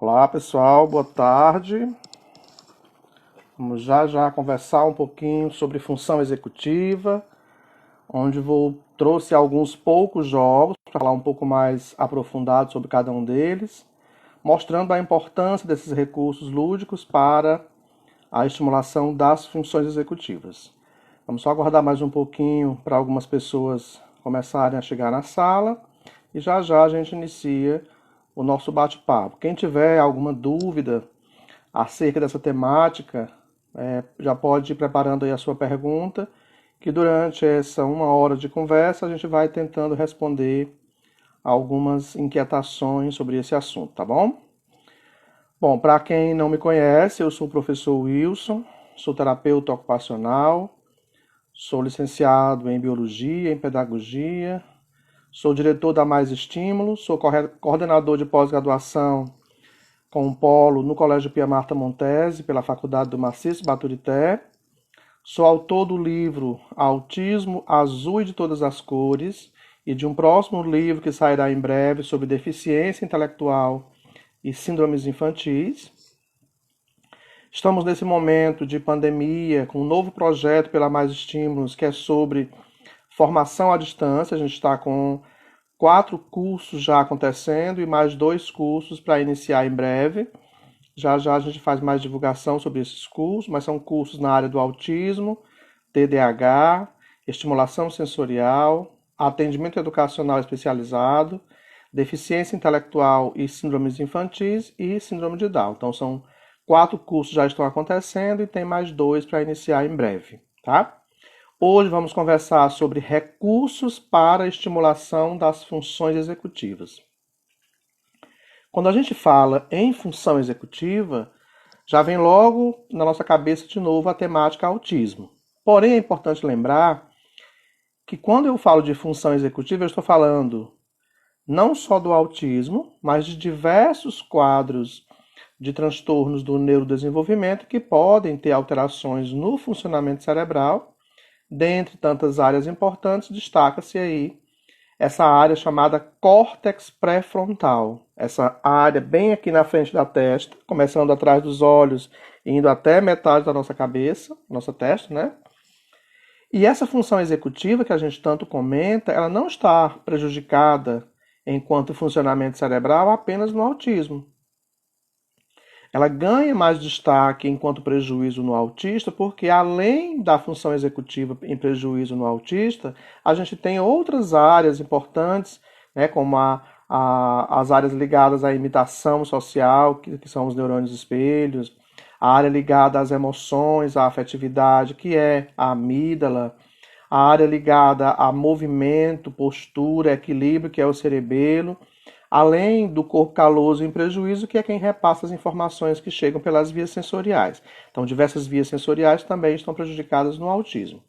Olá pessoal, boa tarde. Vamos já conversar um pouquinho sobre função executiva, onde trouxe alguns poucos jogos para falar um pouco mais aprofundado sobre cada um deles, mostrando a importância desses recursos lúdicos para a estimulação das funções executivas. Vamos só aguardar mais um pouquinho para algumas pessoas começarem a chegar na sala e já a gente inicia o nosso bate-papo. Quem tiver alguma dúvida acerca dessa temática, já pode ir preparando aí a sua pergunta, que durante essa 1 hora de conversa a gente vai tentando responder algumas inquietações sobre esse assunto, tá bom? Bom, para quem não me conhece, eu sou o professor Wilson, sou terapeuta ocupacional, sou licenciado em Biologia, em Pedagogia, sou diretor da Mais Estímulo, sou coordenador de pós-graduação com um polo no Colégio Pia Marta Montese, pela Faculdade do Marcício Baturité. Sou autor do livro Autismo Azul e de Todas as Cores e de um próximo livro que sairá em breve sobre deficiência intelectual e síndromes infantis. Estamos nesse momento de pandemia com um novo projeto pela Mais Estímulos, que é sobre formação à distância. A gente está com 4 cursos já acontecendo e mais 2 cursos para iniciar em breve. Já a gente faz mais divulgação sobre esses cursos, mas são cursos na área do autismo, TDAH, estimulação sensorial, atendimento educacional especializado, deficiência intelectual e síndromes infantis e síndrome de Down. Então são 4 cursos já estão acontecendo e tem mais 2 para iniciar em breve, tá? Hoje vamos conversar sobre recursos para a estimulação das funções executivas. Quando a gente fala em função executiva, já vem logo na nossa cabeça de novo a temática autismo. Porém, é importante lembrar que quando eu falo de função executiva, eu estou falando não só do autismo, mas de diversos quadros de transtornos do neurodesenvolvimento que podem ter alterações no funcionamento cerebral. Dentre tantas áreas importantes, destaca-se aí essa área chamada córtex pré-frontal. Essa área bem aqui na frente da testa, começando atrás dos olhos e indo até metade da nossa cabeça, nossa testa, né? E essa função executiva que a gente tanto comenta, ela não está prejudicada enquanto funcionamento cerebral apenas no autismo. Ela ganha mais destaque enquanto prejuízo no autista, porque além da função executiva em prejuízo no autista, a gente tem outras áreas importantes, né, como as áreas ligadas à imitação social, que são os neurônios espelhos, a área ligada às emoções, à afetividade, que é a amígdala, a área ligada a movimento, postura, equilíbrio, que é o cerebelo, além do corpo caloso em prejuízo, que é quem repassa as informações que chegam pelas vias sensoriais. Então, diversas vias sensoriais também estão prejudicadas no autismo.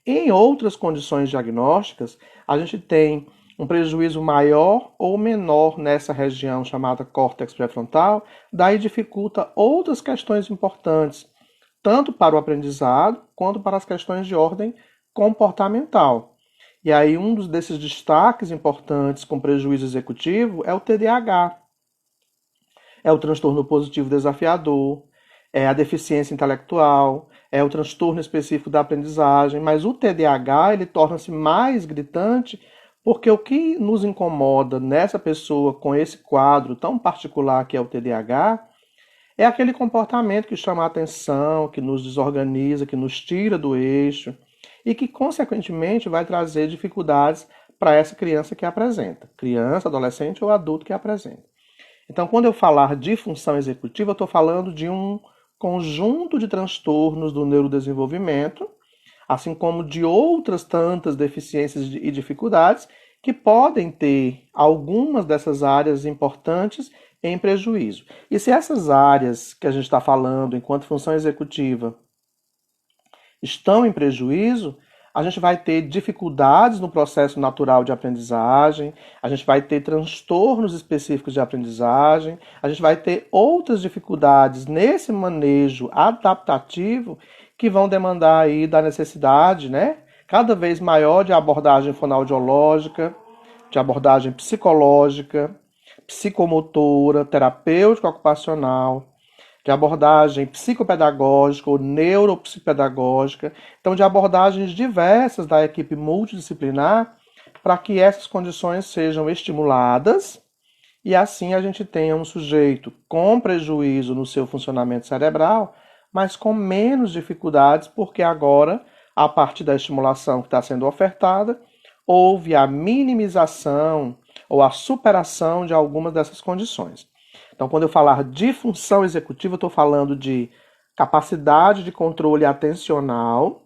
Em outras condições diagnósticas, a gente tem um prejuízo maior ou menor nessa região chamada córtex pré-frontal, daí dificulta outras questões importantes, tanto para o aprendizado quanto para as questões de ordem comportamental. E aí desses destaques importantes com prejuízo executivo é o TDAH, é o transtorno positivo desafiador, é a deficiência intelectual, é o transtorno específico da aprendizagem, mas o TDAH ele torna-se mais gritante porque o que nos incomoda nessa pessoa com esse quadro tão particular que é o TDAH é aquele comportamento que chama a atenção, que nos desorganiza, que nos tira do eixo, e que, consequentemente, vai trazer dificuldades para essa criança que apresenta. Criança, adolescente ou adulto que apresenta. Então, quando eu falar de função executiva, eu estou falando de um conjunto de transtornos do neurodesenvolvimento, assim como de outras tantas deficiências e dificuldades que podem ter algumas dessas áreas importantes em prejuízo. E se essas áreas que a gente está falando enquanto função executiva estão em prejuízo, a gente vai ter dificuldades no processo natural de aprendizagem, a gente vai ter transtornos específicos de aprendizagem, a gente vai ter outras dificuldades nesse manejo adaptativo que vão demandar aí da necessidade, né, cada vez maior de abordagem fonoaudiológica, de abordagem psicológica, psicomotora, terapêutica ocupacional, de abordagem psicopedagógica ou neuropsicopedagógica, então de abordagens diversas da equipe multidisciplinar para que essas condições sejam estimuladas e assim a gente tenha um sujeito com prejuízo no seu funcionamento cerebral, mas com menos dificuldades, porque agora, a partir da estimulação que está sendo ofertada, houve a minimização ou a superação de algumas dessas condições. Então, quando eu falar de função executiva, eu estou falando de capacidade de controle atencional,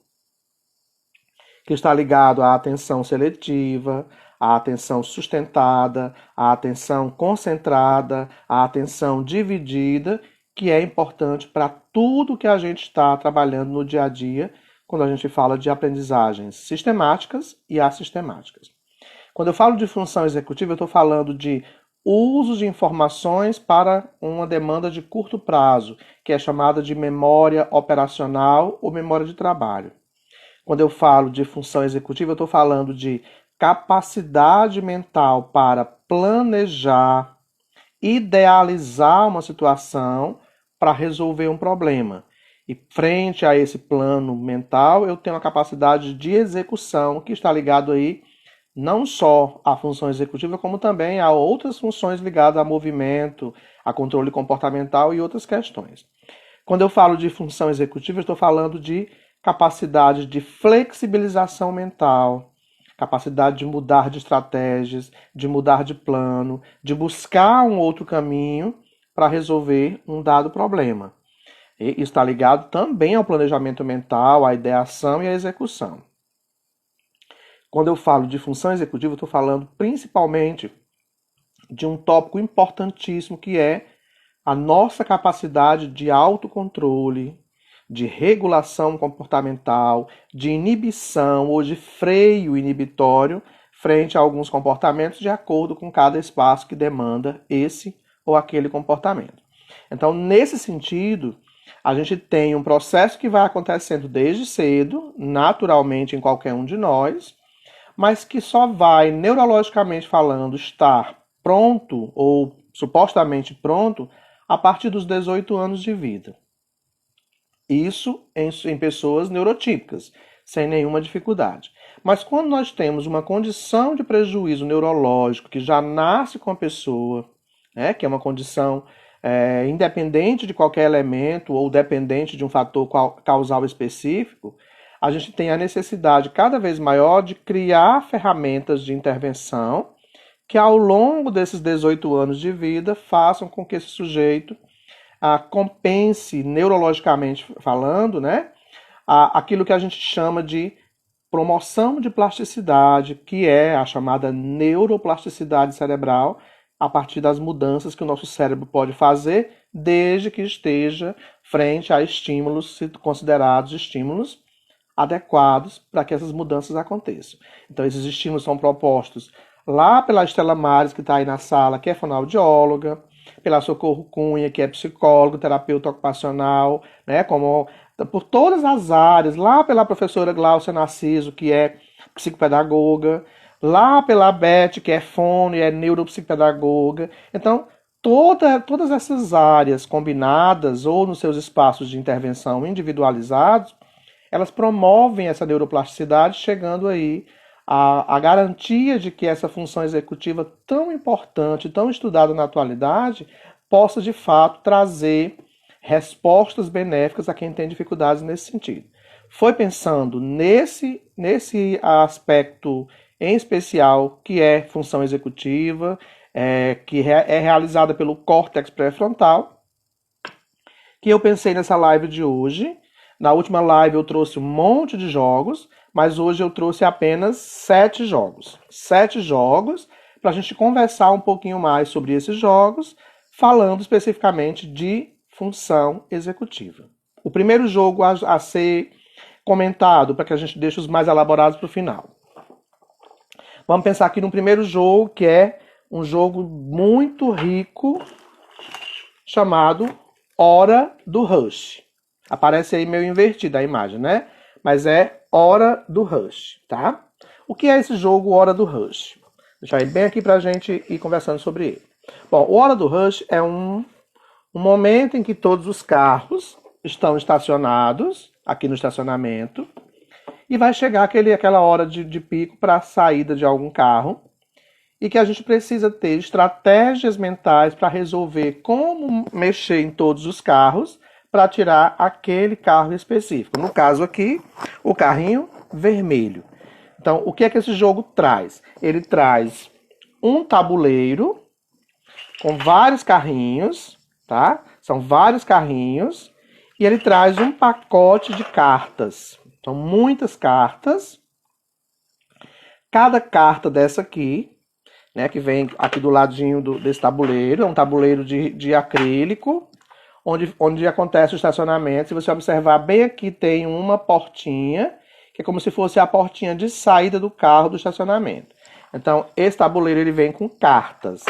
que está ligado à atenção seletiva, à atenção sustentada, à atenção concentrada, à atenção dividida, que é importante para tudo que a gente está trabalhando no dia a dia, quando a gente fala de aprendizagens sistemáticas e assistemáticas. Quando eu falo de função executiva, eu estou falando de uso de informações para uma demanda de curto prazo, que é chamada de memória operacional ou memória de trabalho. Quando eu falo de função executiva, eu estou falando de capacidade mental para planejar, idealizar uma situação para resolver um problema. E frente a esse plano mental, eu tenho a capacidade de execução, que está ligado aí não só à função executiva, como também a outras funções ligadas a movimento, a controle comportamental e outras questões. Quando eu falo de função executiva, eu estou falando de capacidade de flexibilização mental, capacidade de mudar de estratégias, de mudar de plano, de buscar um outro caminho para resolver um dado problema. E isso está ligado também ao planejamento mental, à ideação e à execução. Quando eu falo de função executiva, eu estou falando principalmente de um tópico importantíssimo que é a nossa capacidade de autocontrole, de regulação comportamental, de inibição ou de freio inibitório frente a alguns comportamentos de acordo com cada espaço que demanda esse ou aquele comportamento. Então, nesse sentido, a gente tem um processo que vai acontecendo desde cedo, naturalmente em qualquer um de nós, mas que só vai, neurologicamente falando, estar pronto ou supostamente pronto a partir dos 18 anos de vida. Isso em pessoas neurotípicas, sem nenhuma dificuldade. Mas quando nós temos uma condição de prejuízo neurológico que já nasce com a pessoa, né, que é uma condição independente de qualquer elemento ou dependente de um fator causal específico, a gente tem a necessidade cada vez maior de criar ferramentas de intervenção que ao longo desses 18 anos de vida façam com que esse sujeito compense neurologicamente falando, né, aquilo que a gente chama de promoção de plasticidade, que é a chamada neuroplasticidade cerebral, a partir das mudanças que o nosso cérebro pode fazer, desde que esteja frente a estímulos considerados estímulos adequados para que essas mudanças aconteçam. Então, esses estímulos são propostos lá pela Estela Mares, que está aí na sala, que é fonoaudióloga, pela Socorro Cunha, que é psicólogo, terapeuta ocupacional, né, por todas as áreas, lá pela professora Glaucia Narciso, que é psicopedagoga, lá pela Beth, que é fono e é neuropsicopedagoga. Então, todas essas áreas combinadas ou nos seus espaços de intervenção individualizados, elas promovem essa neuroplasticidade, chegando aí a garantia de que essa função executiva tão importante, tão estudada na atualidade, possa de fato trazer respostas benéficas a quem tem dificuldades nesse sentido. Foi pensando nesse aspecto em especial, que é função executiva, que é realizada pelo córtex pré-frontal, que eu pensei nessa live de hoje. Na última live eu trouxe um monte de jogos, mas hoje eu trouxe apenas 7 jogos. 7 jogos para a gente conversar um pouquinho mais sobre esses jogos, falando especificamente de função executiva. O primeiro jogo a ser comentado, para que a gente deixe os mais elaborados para o final. Vamos pensar aqui no primeiro jogo, que é um jogo muito rico, chamado Hora do Rush. Aparece aí meio invertida a imagem, né? Mas é Hora do Rush, tá? O que é esse jogo Hora do Rush? Deixa eu ir bem aqui pra gente ir conversando sobre ele. Bom, o Hora do Rush é um momento em que todos os carros estão estacionados aqui no estacionamento e vai chegar aquela hora de pico para a saída de algum carro e que a gente precisa ter estratégias mentais para resolver como mexer em todos os carros para tirar aquele carro específico. No caso aqui, o carrinho vermelho. Então, o que é que esse jogo traz? Ele traz um tabuleiro com vários carrinhos, tá? São vários carrinhos e ele traz um pacote de cartas. São muitas cartas. Cada carta dessa aqui, né, que vem aqui do ladinho desse tabuleiro, é um tabuleiro de acrílico, onde acontece o estacionamento. Se você observar bem aqui, tem uma portinha, que é como se fosse a portinha de saída do carro do estacionamento. Então, esse tabuleiro ele vem com cartas.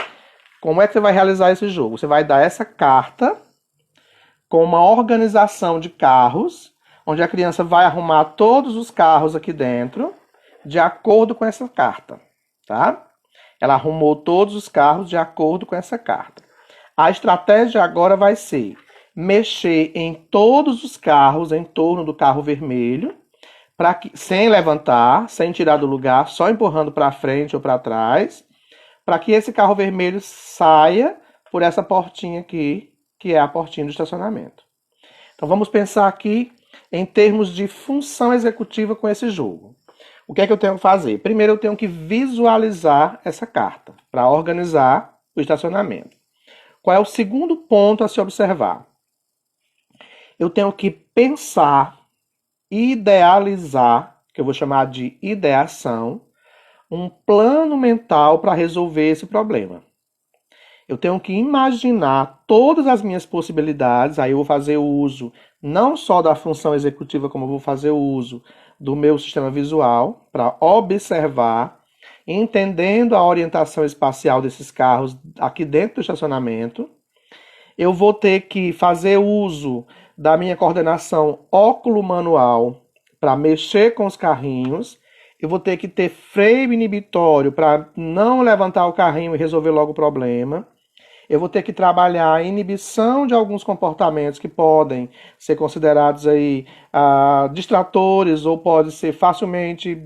Como é que você vai realizar esse jogo? Você vai dar essa carta com uma organização de carros, onde a criança vai arrumar todos os carros aqui dentro, de acordo com essa carta, tá? Ela arrumou todos os carros de acordo com essa carta. A estratégia agora vai ser mexer em todos os carros em torno do carro vermelho, sem levantar, sem tirar do lugar, só empurrando para frente ou para trás, para que esse carro vermelho saia por essa portinha aqui, que é a portinha do estacionamento. Então vamos pensar aqui em termos de função executiva com esse jogo. O que é que eu tenho que fazer? Primeiro eu tenho que visualizar essa carta para organizar o estacionamento. Qual é o segundo ponto a se observar? Eu tenho que pensar, idealizar, que eu vou chamar de ideação, um plano mental para resolver esse problema. Eu tenho que imaginar todas as minhas possibilidades, aí eu vou fazer o uso não só da função executiva, como eu vou fazer o uso do meu sistema visual para observar, entendendo a orientação espacial desses carros aqui dentro do estacionamento. Eu vou ter que fazer uso da minha coordenação óculo-manual para mexer com os carrinhos. Eu vou ter que ter freio inibitório para não levantar o carrinho e resolver logo o problema. Eu vou ter que trabalhar a inibição de alguns comportamentos que podem ser considerados aí distratores ou pode ser facilmente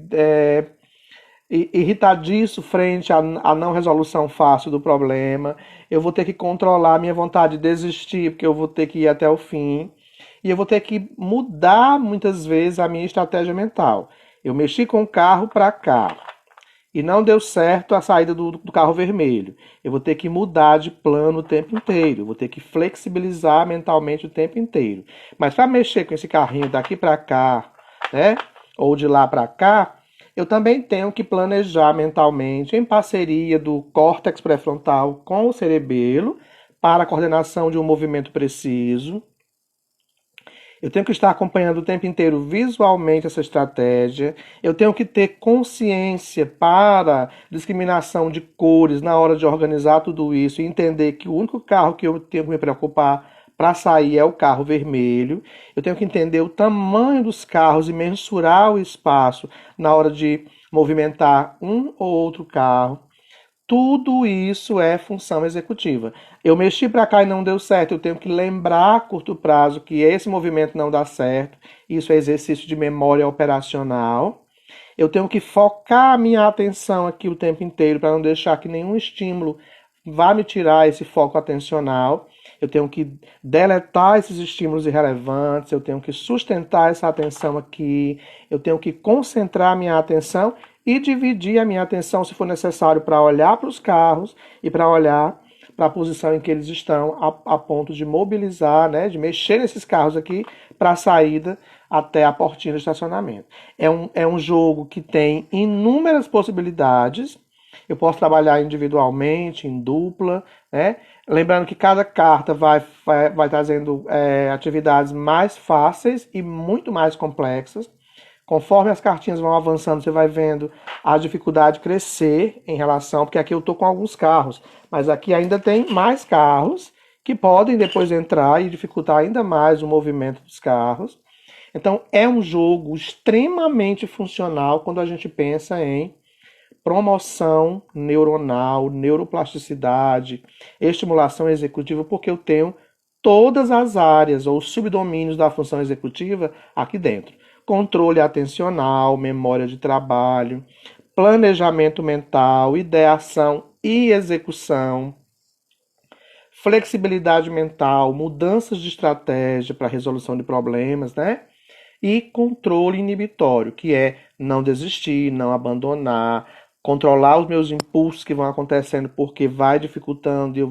irritadiço frente à não resolução fácil do problema. Eu vou ter que controlar a minha vontade de desistir, porque eu vou ter que ir até o fim. E eu vou ter que mudar muitas vezes a minha estratégia mental. Eu mexi com o carro para cá e não deu certo a saída do carro vermelho. Eu vou ter que mudar de plano o tempo inteiro. Eu vou ter que flexibilizar mentalmente o tempo inteiro. Mas para mexer com esse carrinho daqui para cá, né, ou de lá para cá, eu também tenho que planejar mentalmente, em parceria do córtex pré-frontal com o cerebelo, para a coordenação de um movimento preciso. Eu tenho que estar acompanhando o tempo inteiro visualmente essa estratégia. Eu tenho que ter consciência para discriminação de cores na hora de organizar tudo isso e entender que o único carro que eu tenho que me preocupar para sair é o carro vermelho. Eu tenho que entender o tamanho dos carros e mensurar o espaço na hora de movimentar um ou outro carro. Tudo isso é função executiva. Eu mexi para cá e não deu certo. Eu tenho que lembrar a curto prazo que esse movimento não dá certo. Isso é exercício de memória operacional. Eu tenho que focar a minha atenção aqui o tempo inteiro para não deixar que nenhum estímulo vá me tirar esse foco atencional. Eu tenho que deletar esses estímulos irrelevantes. Eu tenho que sustentar essa atenção aqui. Eu tenho que concentrar a minha atenção e dividir a minha atenção, se for necessário, para olhar para os carros e para olhar para a posição em que eles estão, a ponto de mobilizar, né, de mexer nesses carros aqui para a saída até a portinha do estacionamento. É um jogo que tem inúmeras possibilidades. Eu posso trabalhar individualmente, em dupla, né? Lembrando que cada carta vai trazendo atividades mais fáceis e muito mais complexas. Conforme as cartinhas vão avançando, você vai vendo a dificuldade crescer em relação, porque aqui eu estou com alguns carros, mas aqui ainda tem mais carros que podem depois entrar e dificultar ainda mais o movimento dos carros. Então é um jogo extremamente funcional quando a gente pensa em promoção neuronal, neuroplasticidade, estimulação executiva, porque eu tenho todas as áreas ou subdomínios da função executiva aqui dentro. Controle atencional, memória de trabalho, planejamento mental, ideação e execução, flexibilidade mental, mudanças de estratégia para resolução de problemas, né? E controle inibitório, que é não desistir, não abandonar, controlar os meus impulsos que vão acontecendo porque vai dificultando e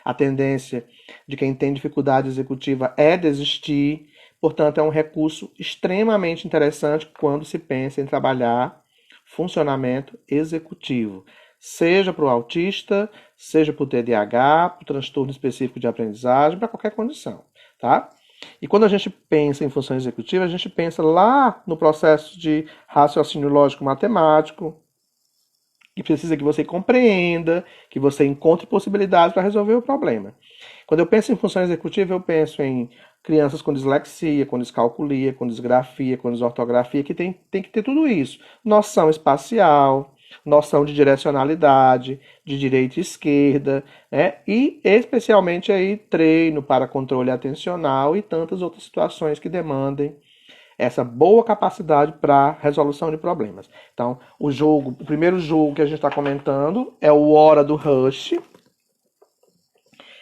a tendência de quem tem dificuldade executiva é desistir. Portanto, é um recurso extremamente interessante quando se pensa em trabalhar funcionamento executivo, seja para o autista, seja para o TDAH, para o transtorno específico de aprendizagem, para qualquer condição, tá? E quando a gente pensa em função executiva, a gente pensa lá no processo de raciocínio lógico-matemático, que precisa que você compreenda, que você encontre possibilidades para resolver o problema. Quando eu penso em função executiva, eu penso em crianças com dislexia, com descalculia, com disgrafia, com desortografia, que tem que ter tudo isso. Noção espacial, noção de direcionalidade, de direita e esquerda, né? E especialmente aí treino para controle atencional e tantas outras situações que demandem essa boa capacidade para resolução de problemas. Então, o primeiro jogo que a gente está comentando é o Hora do Rush.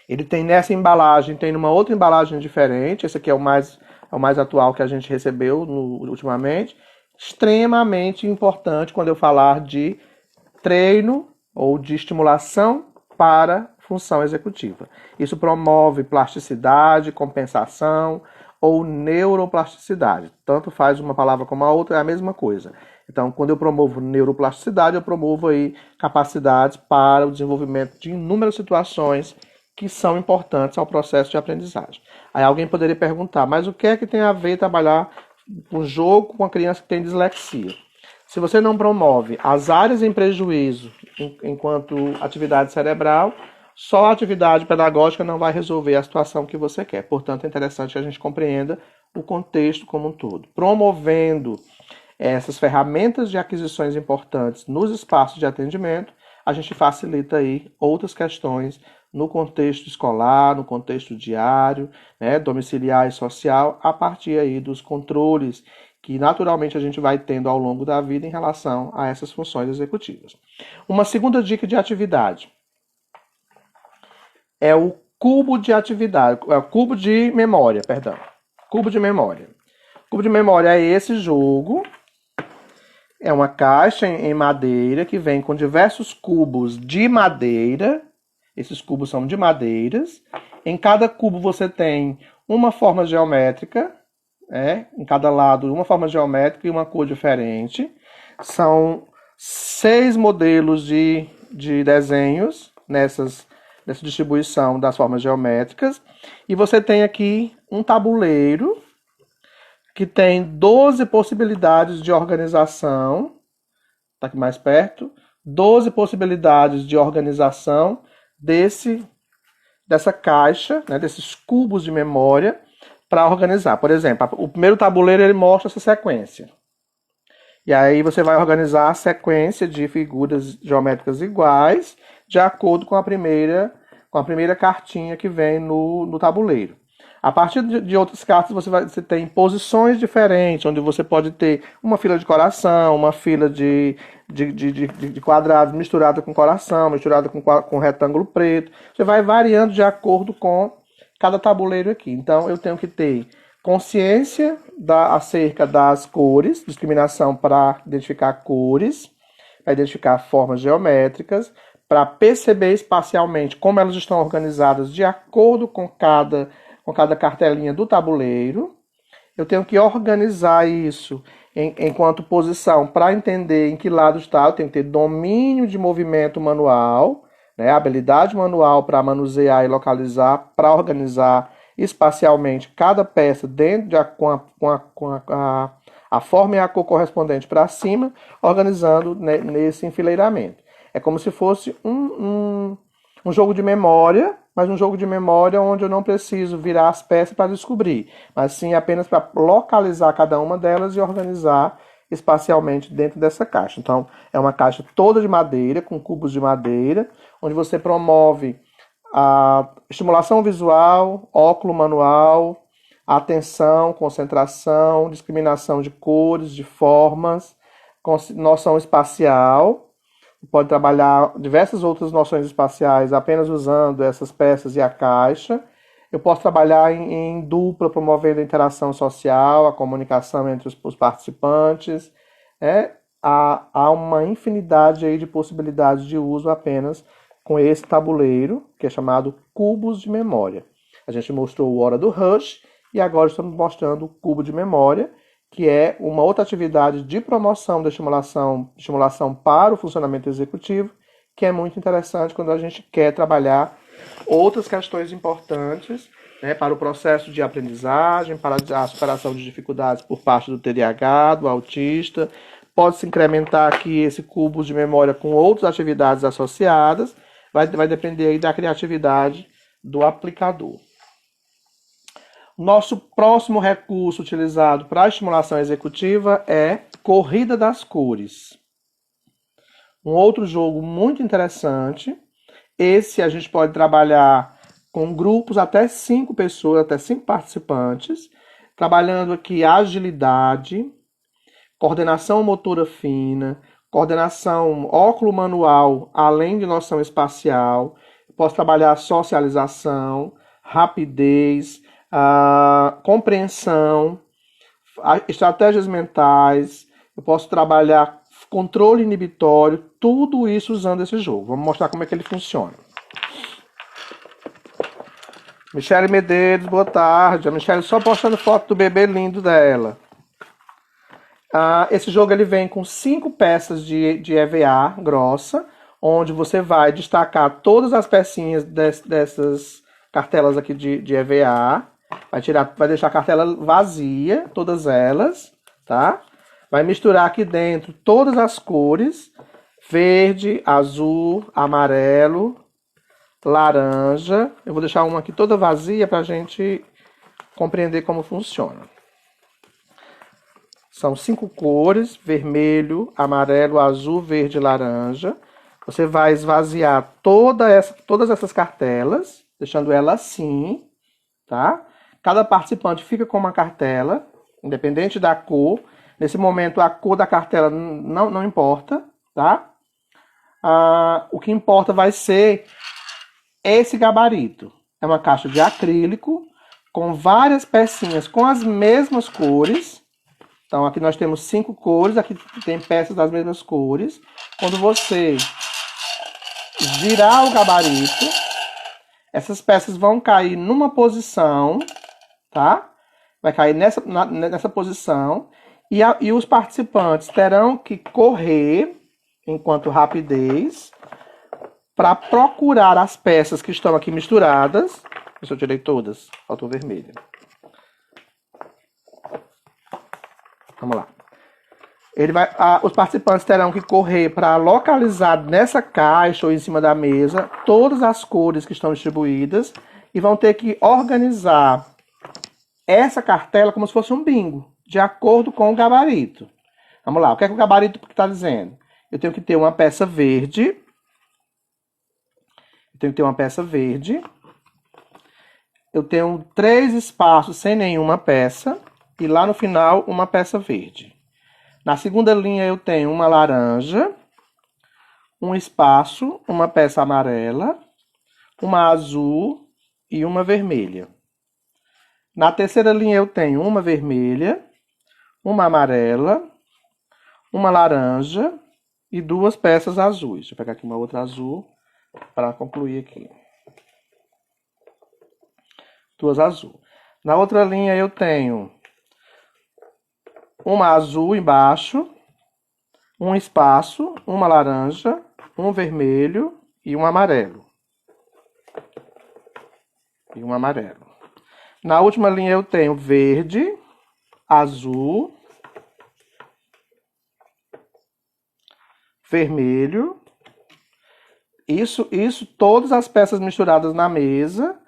Ele tem nessa embalagem, tem numa outra embalagem diferente. Esse aqui é o mais atual que a gente recebeu ultimamente. Extremamente importante quando eu falar de treino ou de estimulação para função executiva. Isso promove plasticidade, compensação ou neuroplasticidade. Tanto faz uma palavra como a outra, é a mesma coisa. Então, quando eu promovo neuroplasticidade, eu promovo aí capacidades para o desenvolvimento de inúmeras situações que são importantes ao processo de aprendizagem. Aí alguém poderia perguntar, mas o que é que tem a ver trabalhar um jogo com uma criança que tem dislexia? Se você não promove as áreas em prejuízo enquanto atividade cerebral, só a atividade pedagógica não vai resolver a situação que você quer. Portanto, é interessante que a gente compreenda o contexto como um todo. Promovendo essas ferramentas de aquisições importantes nos espaços de atendimento, a gente facilita aí outras questões no contexto escolar, no contexto diário, né, domiciliar e social, a partir aí dos controles que naturalmente a gente vai tendo ao longo da vida em relação a essas funções executivas. Uma segunda dica de atividade é o cubo de atividade, é o cubo de memória, perdão. Cubo de memória. Cubo de memória é esse jogo. É uma caixa em madeira que vem com diversos cubos de madeira. Esses cubos são de madeiras. Em cada cubo você tem uma forma geométrica, em cada lado uma forma geométrica e uma cor diferente. São 6 modelos de desenhos nessa distribuição das formas geométricas. E você tem aqui um tabuleiro que tem 12 possibilidades de organização. Está aqui mais perto. 12 possibilidades de organização dessa caixa, né, desses cubos de memória para organizar. Por exemplo, o primeiro tabuleiro ele mostra essa sequência. E aí você vai organizar a sequência de figuras geométricas iguais de acordo com a primeira cartinha que vem no tabuleiro. A partir de outras cartas você tem posições diferentes, onde você pode ter uma fila de coração, uma fila de quadrados misturada com coração, misturada com retângulo preto. Você vai variando de acordo com cada tabuleiro aqui. Então eu tenho que ter consciência acerca das cores, discriminação para identificar cores, para identificar formas geométricas, para perceber espacialmente como elas estão organizadas de acordo com cada cartelinha do tabuleiro. Eu tenho que organizar isso enquanto posição para entender em que lado está. Eu tenho que ter domínio de movimento manual, né, habilidade manual para manusear e localizar, para organizar espacialmente cada peça com a forma e a cor correspondente para cima, organizando nesse enfileiramento. É como se fosse um jogo de memória, mas um jogo de memória onde eu não preciso virar as peças para descobrir, mas sim apenas para localizar cada uma delas e organizar espacialmente dentro dessa caixa. Então, é uma caixa toda de madeira, com cubos de madeira, onde você promove a estimulação visual, óculo manual, atenção, concentração, discriminação de cores, de formas, noção espacial. Pode trabalhar diversas outras noções espaciais apenas usando essas peças e a caixa. Eu posso trabalhar em dupla, promovendo a interação social, a comunicação entre os participantes. Há uma infinidade aí de possibilidades de uso apenas com esse tabuleiro, que é chamado cubos de memória. A gente mostrou o Hora do Rush e agora estamos mostrando o cubo de memória, que é uma outra atividade de promoção da estimulação para o funcionamento executivo, que é muito interessante quando a gente quer trabalhar outras questões importantes, né, para o processo de aprendizagem, para a superação de dificuldades por parte do TDAH, do autista. Pode-se incrementar aqui esse cubo de memória com outras atividades associadas, vai depender aí da criatividade do aplicador. Nosso próximo recurso utilizado para a estimulação executiva é Corrida das Cores. Um outro jogo muito interessante. Esse a gente pode trabalhar com grupos até 5 pessoas, até 5 participantes, trabalhando aqui agilidade, coordenação motora fina, coordenação óculo-manual, além de noção espacial. Posso trabalhar socialização, rapidez, compreensão, estratégias mentais. Eu posso trabalhar controle inibitório, tudo isso usando esse jogo. Vamos mostrar como é que ele funciona. Michele Medeiros, boa tarde. A Michele só postando foto do bebê lindo dela. Esse jogo ele vem com 5 peças de EVA grossa, onde você vai destacar todas as pecinhas dessas cartelas aqui de EVA. Vai deixar a cartela vazia, todas elas, tá? Vai misturar aqui dentro todas as cores: verde, azul, amarelo, laranja. Eu vou deixar uma aqui toda vazia para a gente compreender como funciona. São 5 cores: vermelho, amarelo, azul, verde e laranja. Você vai esvaziar todas essas cartelas, deixando ela assim, tá? Cada participante fica com uma cartela, independente da cor. Nesse momento, a cor da cartela não importa, tá? O que importa vai ser esse gabarito. É uma caixa de acrílico com várias pecinhas com as mesmas cores. Então, aqui nós temos 5 cores, aqui tem peças das mesmas cores. Quando você girar o gabarito, essas peças vão cair numa posição, tá? Vai cair nessa posição. E os participantes terão que correr, enquanto rapidez, para procurar as peças que estão aqui misturadas. Se eu tirei todas, faltou vermelha. Vamos lá. Os participantes terão que correr para localizar nessa caixa ou em cima da mesa todas as cores que estão distribuídas e vão ter que organizar essa cartela como se fosse um bingo, de acordo com o gabarito. Vamos lá, o que é que o gabarito está dizendo? Eu tenho que ter uma peça verde. Eu tenho 3 espaços sem nenhuma peça. E lá no final, uma peça verde. Na segunda linha, eu tenho uma laranja, um espaço, uma peça amarela, uma azul e uma vermelha. Na terceira linha, eu tenho uma vermelha, uma amarela, uma laranja e 2 peças azuis. Deixa eu pegar aqui uma outra azul para concluir aqui. 2 azul. Na outra linha, eu tenho uma azul embaixo, um espaço, uma laranja, um vermelho e um amarelo. Na última linha eu tenho verde, azul, vermelho. Isso todas as peças misturadas na mesa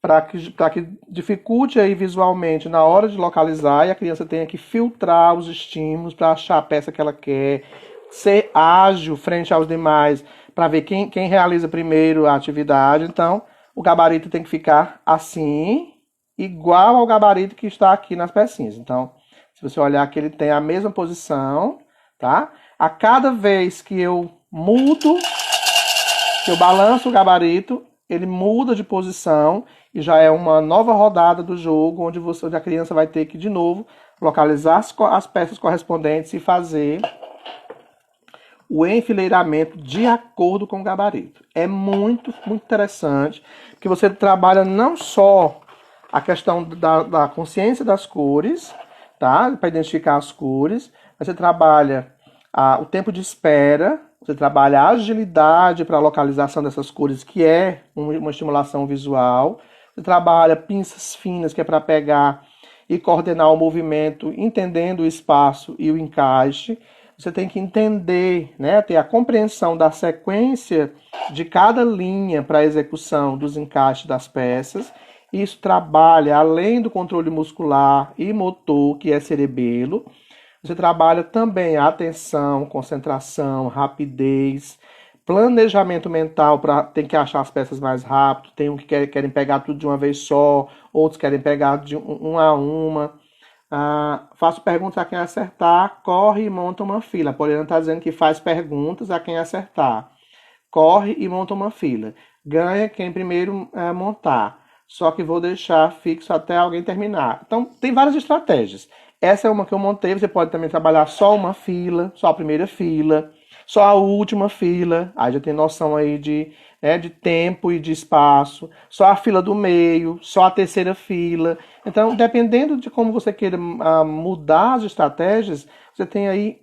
para que dificulte aí visualmente na hora de localizar e a criança tenha que filtrar os estímulos para achar a peça que ela quer, ser ágil frente aos demais, para ver quem realiza primeiro a atividade. Então, o gabarito tem que ficar assim, igual ao gabarito que está aqui nas pecinhas. Então, se você olhar aqui, ele tem a mesma posição, tá? A cada vez que eu mudo, que eu balanço o gabarito, ele muda de posição e já é uma nova rodada do jogo, onde a criança vai ter que, de novo, localizar as peças correspondentes e fazer o enfileiramento de acordo com o gabarito. É muito, muito interessante, porque você trabalha não só a questão da consciência das cores, tá? Para identificar as cores, mas você trabalha o tempo de espera, você trabalha a agilidade para a localização dessas cores, que é uma estimulação visual. Você trabalha pinças finas, que é para pegar e coordenar o movimento, entendendo o espaço e o encaixe. Você tem que entender, né, ter a compreensão da sequência de cada linha para a execução dos encaixes das peças. Isso trabalha, além do controle muscular e motor, que é cerebelo, você trabalha também a atenção, concentração, rapidez, planejamento mental, para tem que achar as peças mais rápido. Tem um que querem pegar tudo de uma vez só, outros querem pegar de uma a uma. Faço perguntas a quem acertar, corre e monta uma fila. A Poliana está dizendo que faz perguntas a quem acertar. Corre e monta uma fila. Ganha quem primeiro montar. Só que vou deixar fixo até alguém terminar. Então, tem várias estratégias. Essa é uma que eu montei. Você pode também trabalhar só uma fila, só a primeira fila, só a última fila. Aí já tem noção aí de tempo e de espaço. Só a fila do meio, só a terceira fila. Então, dependendo de como você queira mudar as estratégias, você tem aí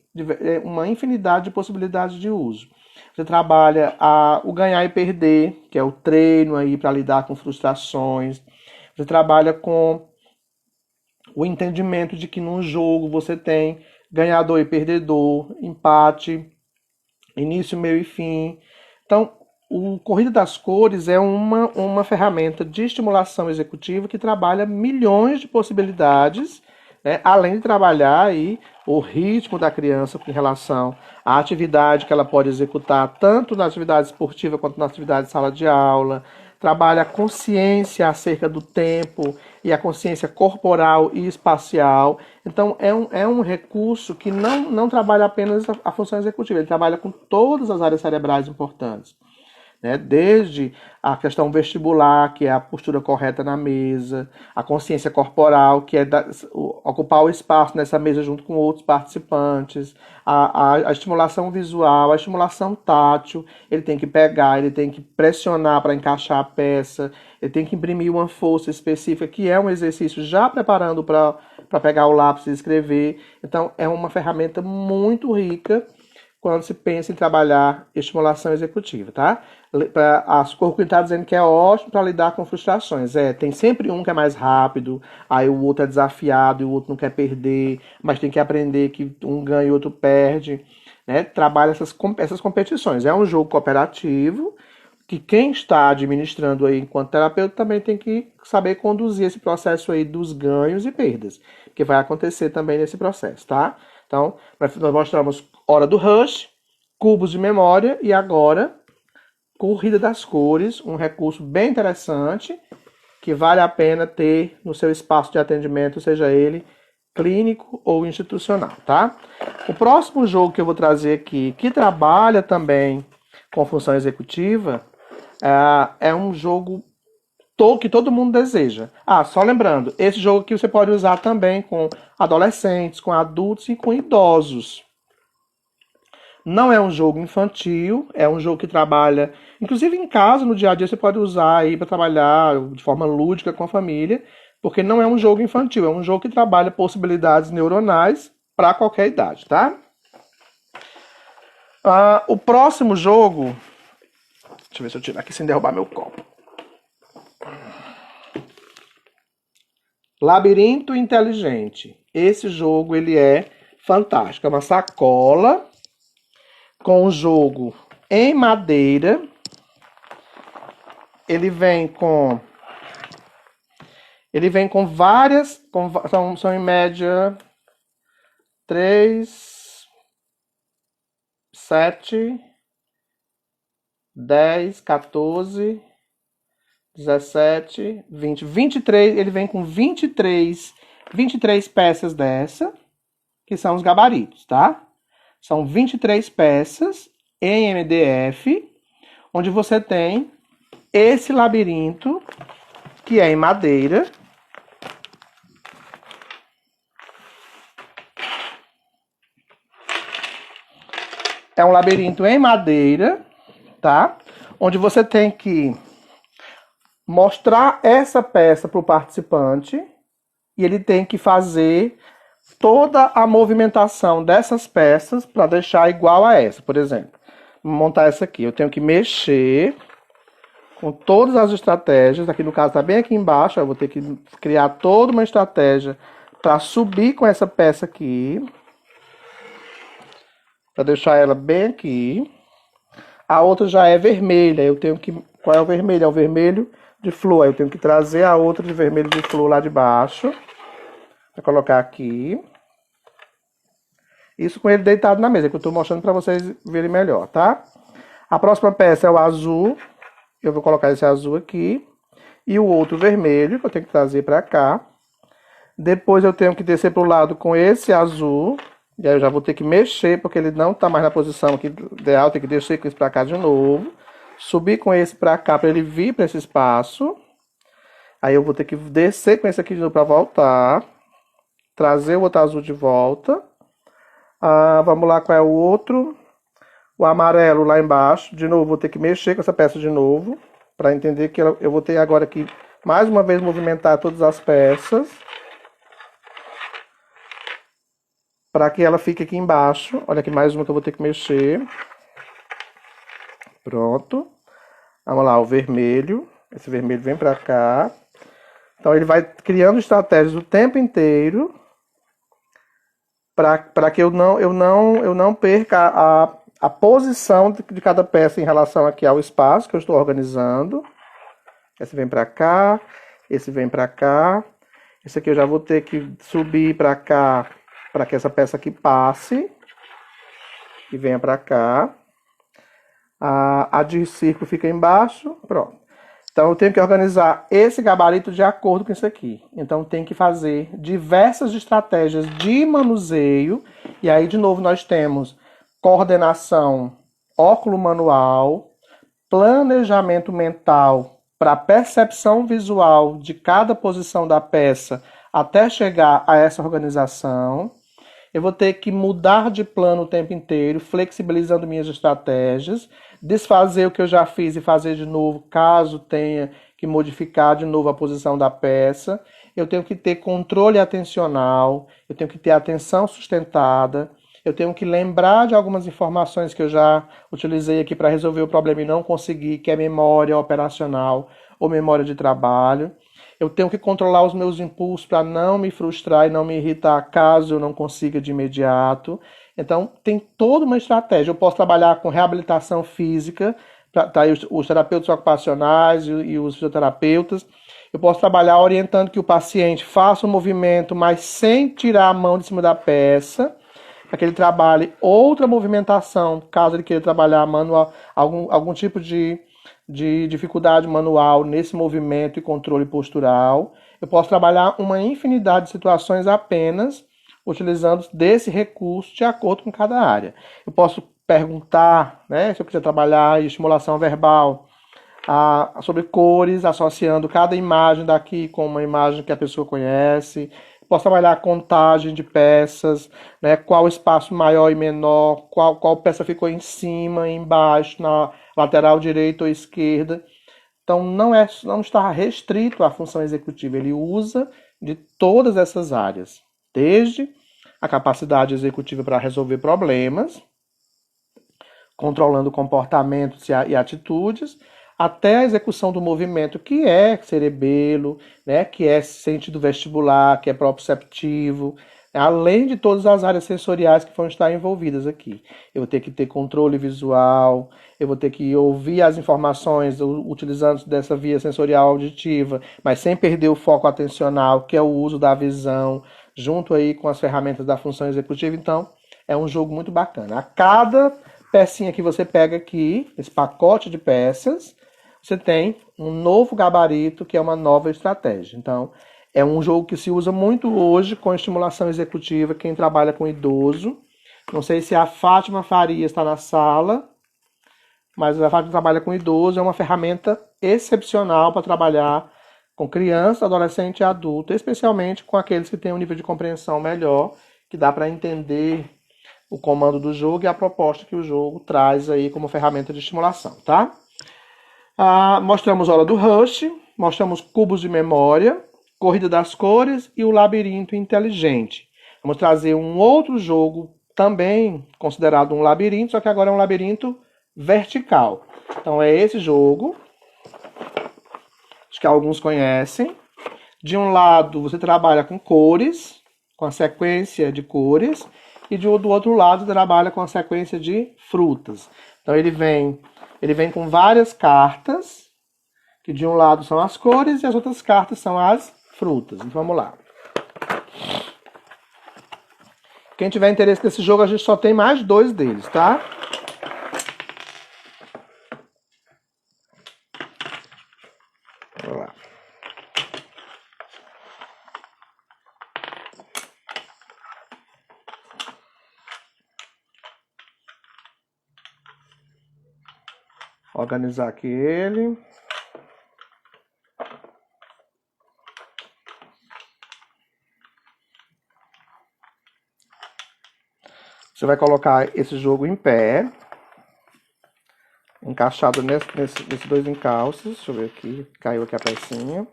uma infinidade de possibilidades de uso. Você trabalha o ganhar e perder, que é o treino aí para lidar com frustrações. Você trabalha com o entendimento de que num jogo você tem ganhador e perdedor, empate, início, meio e fim. Então, o Corrida das Cores é uma ferramenta de estimulação executiva que trabalha milhões de possibilidades, né, além de trabalhar aí o ritmo da criança em relação à atividade que ela pode executar, tanto na atividade esportiva quanto na atividade de sala de aula. Trabalha a consciência acerca do tempo e a consciência corporal e espacial. Então, é um recurso que não trabalha apenas a função executiva, ele trabalha com todas as áreas cerebrais importantes, né? Desde a questão vestibular, que é a postura correta na mesa, a consciência corporal, que é ocupar o espaço nessa mesa junto com outros participantes, a estimulação visual, a estimulação tátil, ele tem que pegar, ele tem que pressionar para encaixar a peça, ele tem que imprimir uma força específica, que é um exercício já preparando para pegar o lápis e escrever. Então, é uma ferramenta muito rica quando se pensa em trabalhar estimulação executiva, tá? A Corcoran está dizendo que é ótimo para lidar com frustrações. Tem sempre um que é mais rápido, aí o outro é desafiado e o outro não quer perder, mas tem que aprender que um ganha e o outro perde, né? Trabalha essas competições. É um jogo cooperativo que quem está administrando aí enquanto terapeuta também tem que saber conduzir esse processo aí dos ganhos e perdas, que vai acontecer também nesse processo, tá? Então, nós mostramos Hora do Rush, cubos de memória e agora Corrida das Cores, um recurso bem interessante que vale a pena ter no seu espaço de atendimento, seja ele clínico ou institucional, tá? O próximo jogo que eu vou trazer aqui, que trabalha também com função executiva, é um jogo que todo mundo deseja. Só lembrando, esse jogo aqui você pode usar também com adolescentes, com adultos e com idosos. Não é um jogo infantil, é um jogo que trabalha, inclusive em casa, no dia a dia, você pode usar aí para trabalhar de forma lúdica com a família, porque não é um jogo infantil, é um jogo que trabalha possibilidades neuronais para qualquer idade, tá? O próximo jogo, deixa eu ver se eu tirar aqui sem derrubar meu copo. Labirinto Inteligente. Esse jogo ele é fantástico, é uma sacola com o jogo em madeira. Ele vem com Ele vem com várias, são em média 3, 7, 10, 14, 17, 20, 23, ele vem com 23 peças dessa, que são os gabaritos, tá? São 23 peças em MDF, onde você tem esse labirinto, que é em madeira. É um labirinto em madeira, tá? Onde você tem que mostrar essa peça para o participante e ele tem que fazer toda a movimentação dessas peças para deixar igual a essa. Por exemplo, vou montar essa aqui. Eu tenho que mexer com todas as estratégias. Aqui no caso está bem aqui embaixo. Eu vou ter que criar toda uma estratégia para subir com essa peça aqui, para deixar ela bem aqui. A outra já é vermelha. Eu tenho que... Qual é o vermelho? É o vermelho de flor. Aí eu tenho que trazer a outra de vermelho de flor lá de baixo. Vou colocar aqui. Isso com ele deitado na mesa, que eu estou mostrando para vocês verem melhor, tá? A próxima peça é o azul. Eu vou colocar esse azul aqui. E o outro vermelho, que eu tenho que trazer para cá. Depois eu tenho que descer para o lado com esse azul. E aí eu já vou ter que mexer, porque ele não está mais na posição aqui ideal. Tem que descer com esse para cá de novo. Subir com esse para cá, para ele vir para esse espaço. Aí eu vou ter que descer com esse aqui de novo para voltar. Trazer o outro azul de volta. Vamos lá, qual é o outro? O amarelo lá embaixo. De novo, vou ter que mexer com essa peça de novo. Para entender que eu vou ter agora que, mais uma vez, movimentar todas as peças. Para que ela fique aqui embaixo. Olha aqui mais uma que eu vou ter que mexer. Pronto. Vamos lá, o vermelho. Esse vermelho vem para cá. Então ele vai criando estratégias o tempo inteiro para que eu não perca a posição de cada peça em relação aqui ao espaço que eu estou organizando. Esse vem para cá, esse vem para cá. Esse aqui eu já vou ter que subir para cá para que essa peça aqui passe e venha para cá. A de círculo fica embaixo, pronto. Então eu tenho que organizar esse gabarito de acordo com isso aqui. Então tem que fazer diversas estratégias de manuseio. E aí de novo nós temos coordenação óculo-manual, planejamento mental para percepção visual de cada posição da peça até chegar a essa organização. Eu vou ter que mudar de plano o tempo inteiro, flexibilizando minhas estratégias, desfazer o que eu já fiz e fazer de novo, caso tenha que modificar de novo a posição da peça. Eu tenho que ter controle atencional, eu tenho que ter atenção sustentada, eu tenho que lembrar de algumas informações que eu já utilizei aqui para resolver o problema e não consegui, que é memória operacional ou memória de trabalho. Eu tenho que controlar os meus impulsos para não me frustrar e não me irritar caso eu não consiga de imediato. Então, tem toda uma estratégia. Eu posso trabalhar com reabilitação física, tá aí os terapeutas ocupacionais e os fisioterapeutas. Eu posso trabalhar orientando que o paciente faça o movimento, mas sem tirar a mão de cima da peça, para que ele trabalhe outra movimentação, caso ele queira trabalhar manual, algum tipo de dificuldade manual nesse movimento e controle postural. Eu posso trabalhar uma infinidade de situações apenas utilizando desse recurso de acordo com cada área. Eu posso perguntar, né, se eu quiser trabalhar estimulação verbal, sobre cores, associando cada imagem daqui com uma imagem que a pessoa conhece. Posso trabalhar a contagem de peças, né, qual espaço maior e menor, qual peça ficou em cima, embaixo, na lateral direita ou esquerda. Então não está restrito à função executiva, ele usa de todas essas áreas, desde a capacidade executiva para resolver problemas, controlando comportamentos e atitudes, até a execução do movimento, que é cerebelo, né, que é sentido vestibular, que é proprioceptivo, além de todas as áreas sensoriais que vão estar envolvidas aqui. Eu vou ter que ter controle visual, eu vou ter que ouvir as informações utilizando dessa via sensorial auditiva, mas sem perder o foco atencional, que é o uso da visão, junto aí com as ferramentas da função executiva. Então, é um jogo muito bacana. A cada pecinha que você pega aqui, esse pacote de peças, você tem um novo gabarito, que é uma nova estratégia. Então, é um jogo que se usa muito hoje com estimulação executiva, quem trabalha com idoso. Não sei se a Fátima Faria está na sala, mas a Fátima trabalha com idoso, é uma ferramenta excepcional para trabalhar com criança, adolescente e adulto, especialmente com aqueles que têm um nível de compreensão melhor, que dá para entender o comando do jogo e a proposta que o jogo traz aí como ferramenta de estimulação, tá? Mostramos Hora do Rush, mostramos cubos de memória, Corrida das Cores e o Labirinto Inteligente. Vamos trazer um outro jogo também considerado um labirinto, só que agora é um labirinto vertical. Então é esse jogo, acho que alguns conhecem. De um lado você trabalha com cores, com a sequência de cores, e do outro lado trabalha com a sequência de frutas. Então ele vem com várias cartas, que de um lado são as cores e as outras cartas são as frutas. Então vamos lá. Quem tiver interesse nesse jogo, a gente só tem mais 2 deles, tá? Vamos lá. Organizar aqui ele. Você vai colocar esse jogo em pé, encaixado nesses 2 encalços. Deixa eu ver aqui, caiu aqui a pecinha.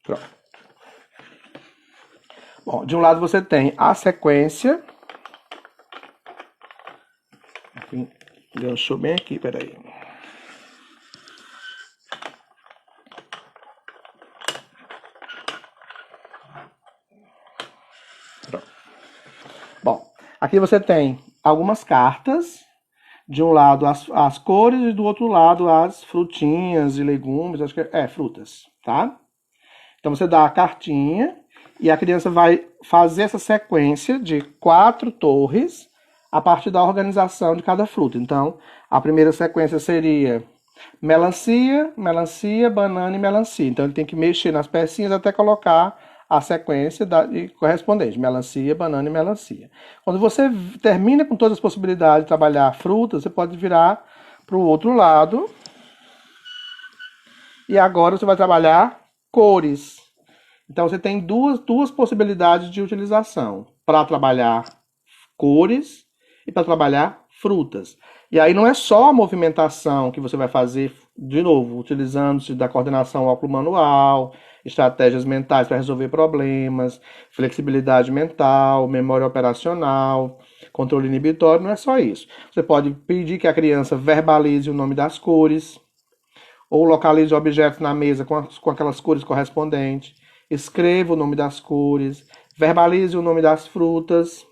Pronto. Bom, de um lado você tem a sequência. Enganchou bem aqui, peraí. Pronto. Bom, aqui você tem algumas cartas. De um lado as cores e do outro lado as frutinhas e legumes, acho que frutas, tá? Então você dá a cartinha e a criança vai fazer essa sequência de 4 torres a partir da organização de cada fruta. Então, a primeira sequência seria melancia, melancia, banana e melancia. Então ele tem que mexer nas pecinhas até colocar a sequência correspondente, melancia, banana e melancia. Quando você termina com todas as possibilidades de trabalhar frutas, você pode virar para o outro lado. E agora você vai trabalhar cores. Então você tem duas possibilidades de utilização, para trabalhar cores e para trabalhar frutas. E aí não é só a movimentação que você vai fazer, de novo, utilizando-se da coordenação óculo-manual, estratégias mentais para resolver problemas, flexibilidade mental, memória operacional, controle inibitório, não é só isso. Você pode pedir que a criança verbalize o nome das cores, ou localize objetos na mesa com aquelas cores correspondentes, escreva o nome das cores, verbalize o nome das frutas,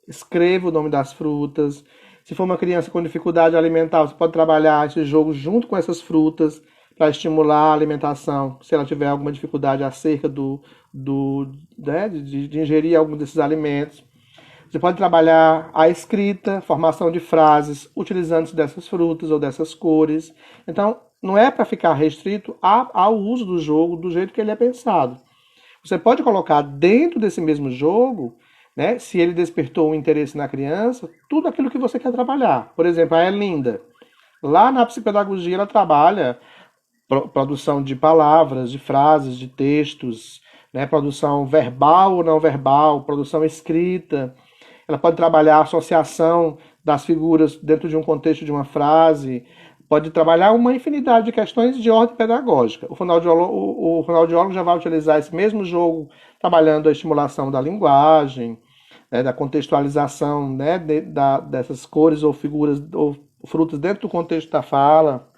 escreva o nome das frutas. Se for uma criança com dificuldade alimentar, você pode trabalhar esse jogo junto com essas frutas para estimular a alimentação, se ela tiver alguma dificuldade acerca de ingerir algum desses alimentos. Você pode trabalhar a escrita, formação de frases, utilizando-se dessas frutas ou dessas cores. Então, não é para ficar restrito ao uso do jogo do jeito que ele é pensado. Você pode colocar dentro desse mesmo jogo, né, se ele despertou um interesse na criança, tudo aquilo que você quer trabalhar. Por exemplo, a Elinda, lá na psicopedagogia, ela trabalha produção de palavras, de frases, de textos, né, produção verbal ou não verbal, produção escrita. Ela pode trabalhar a associação das figuras dentro de um contexto de uma frase, pode trabalhar uma infinidade de questões de ordem pedagógica. O fonoaudiólogo já vai utilizar esse mesmo jogo trabalhando a estimulação da linguagem, né, da contextualização, né, dessas cores ou figuras ou frutas dentro do contexto da fala.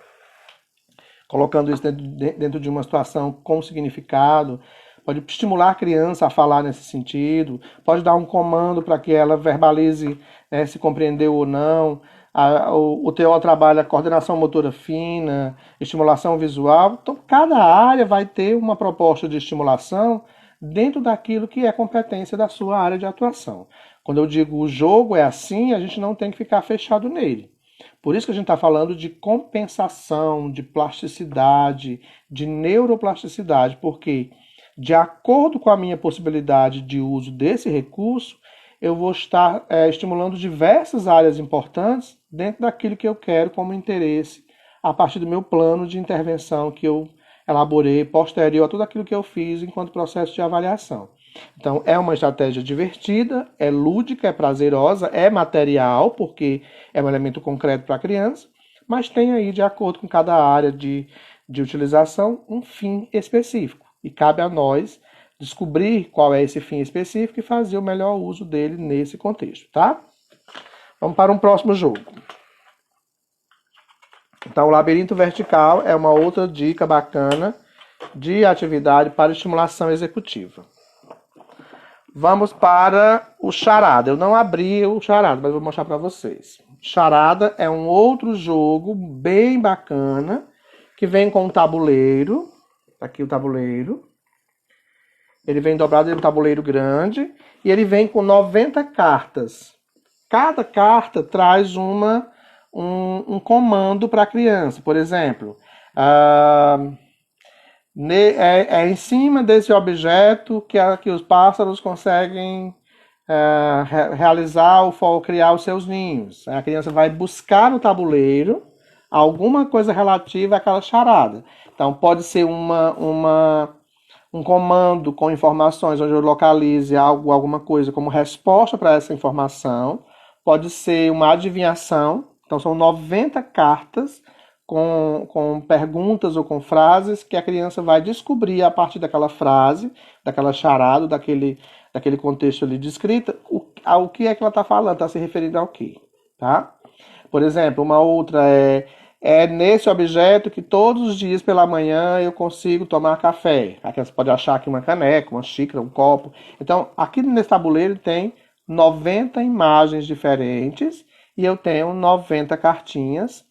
colocando isso dentro de uma situação com significado, pode estimular a criança a falar nesse sentido, pode dar um comando para que ela verbalize, né, se compreendeu ou não. O TO trabalha coordenação motora fina, estimulação visual. Então, cada área vai ter uma proposta de estimulação dentro daquilo que é competência da sua área de atuação. Quando eu digo o jogo é assim, a gente não tem que ficar fechado nele. Por isso que a gente está falando de compensação, de plasticidade, de neuroplasticidade, porque de acordo com a minha possibilidade de uso desse recurso, eu vou estar estimulando diversas áreas importantes dentro daquilo que eu quero como interesse, a partir do meu plano de intervenção que eu elaborei posterior a tudo aquilo que eu fiz enquanto processo de avaliação. Então, é uma estratégia divertida, é lúdica, é prazerosa, é material, porque é um elemento concreto para a criança, mas tem aí, de acordo com cada área de utilização, um fim específico. E cabe a nós descobrir qual é esse fim específico e fazer o melhor uso dele nesse contexto, tá? Vamos para um próximo jogo. Então, o labirinto vertical é uma outra dica bacana de atividade para estimulação executiva. Vamos para o charada. Eu não abri o charada, mas vou mostrar para vocês. Charada é um outro jogo bem bacana, que vem com um tabuleiro. Aqui o tabuleiro. Ele vem dobrado em um tabuleiro grande e ele vem com 90 cartas. Cada carta traz um comando para a criança. Por exemplo, é em cima desse objeto que os pássaros conseguem realizar ou criar os seus ninhos. A criança vai buscar no tabuleiro alguma coisa relativa àquela charada. Então, pode ser um comando com informações onde eu localize alguma coisa como resposta para essa informação. Pode ser uma adivinhação. Então, são 90 cartas com perguntas ou com frases que a criança vai descobrir a partir daquela frase, daquela charada, daquele contexto ali de escrita, o que é que ela está falando, está se referindo ao quê, tá? Por exemplo, uma outra é nesse objeto que todos os dias pela manhã eu consigo tomar café. A criança pode achar aqui uma caneca, uma xícara, um copo. Então, aqui nesse tabuleiro tem 90 imagens diferentes e eu tenho 90 cartinhas,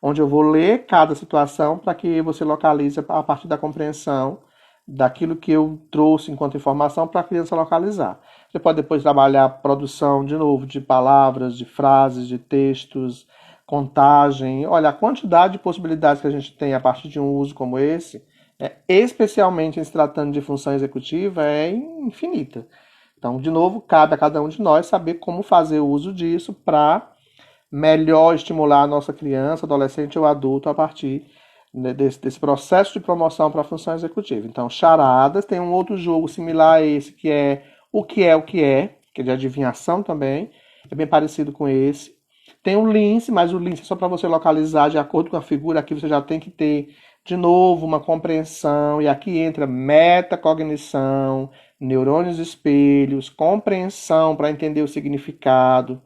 onde eu vou ler cada situação para que você localize a partir da compreensão daquilo que eu trouxe enquanto informação para a criança localizar. Você pode depois trabalhar a produção, de novo, de palavras, de frases, de textos, contagem. Olha, a quantidade de possibilidades que a gente tem a partir de um uso como esse, especialmente em se tratando de função executiva, é infinita. Então, de novo, cabe a cada um de nós saber como fazer o uso disso para melhor estimular a nossa criança, adolescente ou adulto a partir desse processo de promoção para a função executiva. Então, charadas, tem um outro jogo similar a esse, que é o que é, que é de adivinhação também, é bem parecido com esse. Tem o lince, mas o lince é só para você localizar de acordo com a figura. Aqui você já tem que ter, de novo, uma compreensão, e aqui entra metacognição, neurônios espelhos, compreensão para entender o significado,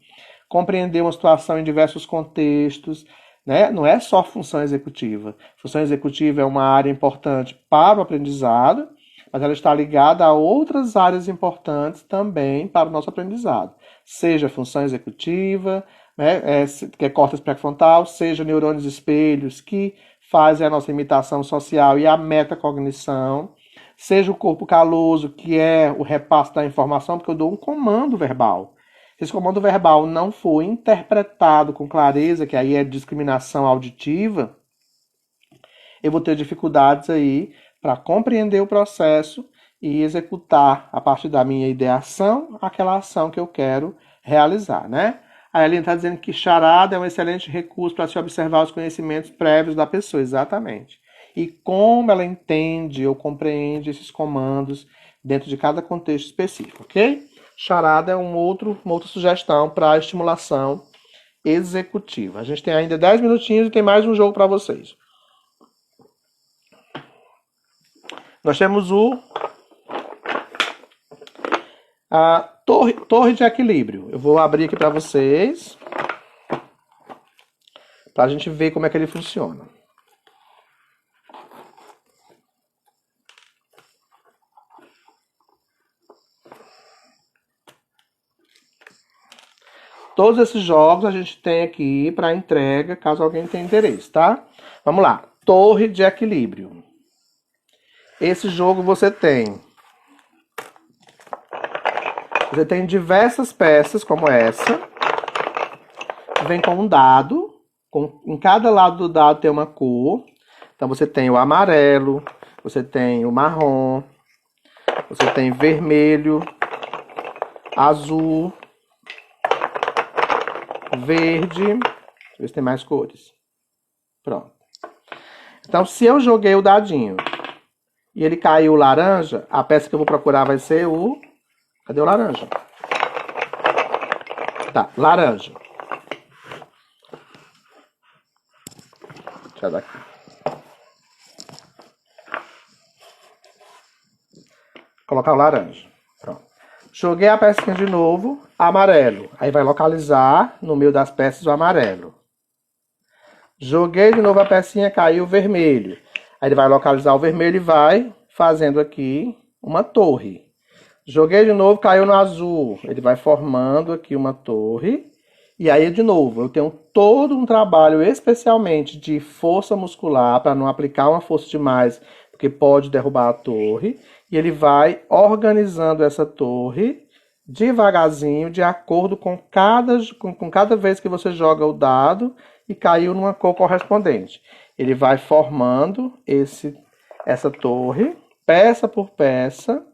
compreender uma situação em diversos contextos, né? Não é só função executiva. Função executiva é uma área importante para o aprendizado, mas ela está ligada a outras áreas importantes também para o nosso aprendizado. Seja função executiva, né, que é córtex pré-frontal, seja neurônios espelhos, que fazem a nossa imitação social e a metacognição, seja o corpo caloso, que é o repasse da informação, porque eu dou um comando verbal. Se esse comando verbal não for interpretado com clareza, que aí é discriminação auditiva, eu vou ter dificuldades aí para compreender o processo e executar, a partir da minha ideação, aquela ação que eu quero realizar, né? A Aline está dizendo que charada é um excelente recurso para se observar os conhecimentos prévios da pessoa, exatamente. E como ela entende ou compreende esses comandos dentro de cada contexto específico, ok? Charada é uma outra sugestão para a estimulação executiva. A gente tem ainda 10 minutinhos e tem mais um jogo para vocês. Nós temos a torre de equilíbrio. Eu vou abrir aqui para vocês, para a gente ver como é que ele funciona. todos esses jogos a gente tem aqui para entrega, caso alguém tenha interesse, tá? Vamos lá. Torre de equilíbrio. Esse jogo você tem diversas peças como essa. Vem com um dado. Em cada lado do dado tem uma cor. Então você tem o amarelo, você tem o marrom, você tem vermelho, azul, verde. Deixa eu ver se tem mais cores. Pronto. Então, se eu joguei o dadinho e ele caiu laranja, a peça que eu vou procurar vai ser o... Cadê o laranja? Tá, laranja. Deixa eu dar aqui. Colocar o laranja. Pronto. Joguei a pecinha de novo, amarelo. Aí vai localizar no meio das peças o amarelo. Joguei de novo a pecinha, caiu o vermelho. Aí ele vai localizar o vermelho e vai fazendo aqui uma torre. Joguei de novo, caiu no azul. Ele vai formando aqui uma torre. E aí, de novo, eu tenho todo um trabalho especialmente de força muscular para não aplicar uma força demais, porque pode derrubar a torre. E ele vai organizando essa torre devagarzinho, de acordo com cada vez que você joga o dado e caiu numa cor correspondente. Ele vai formando essa torre, peça por peça.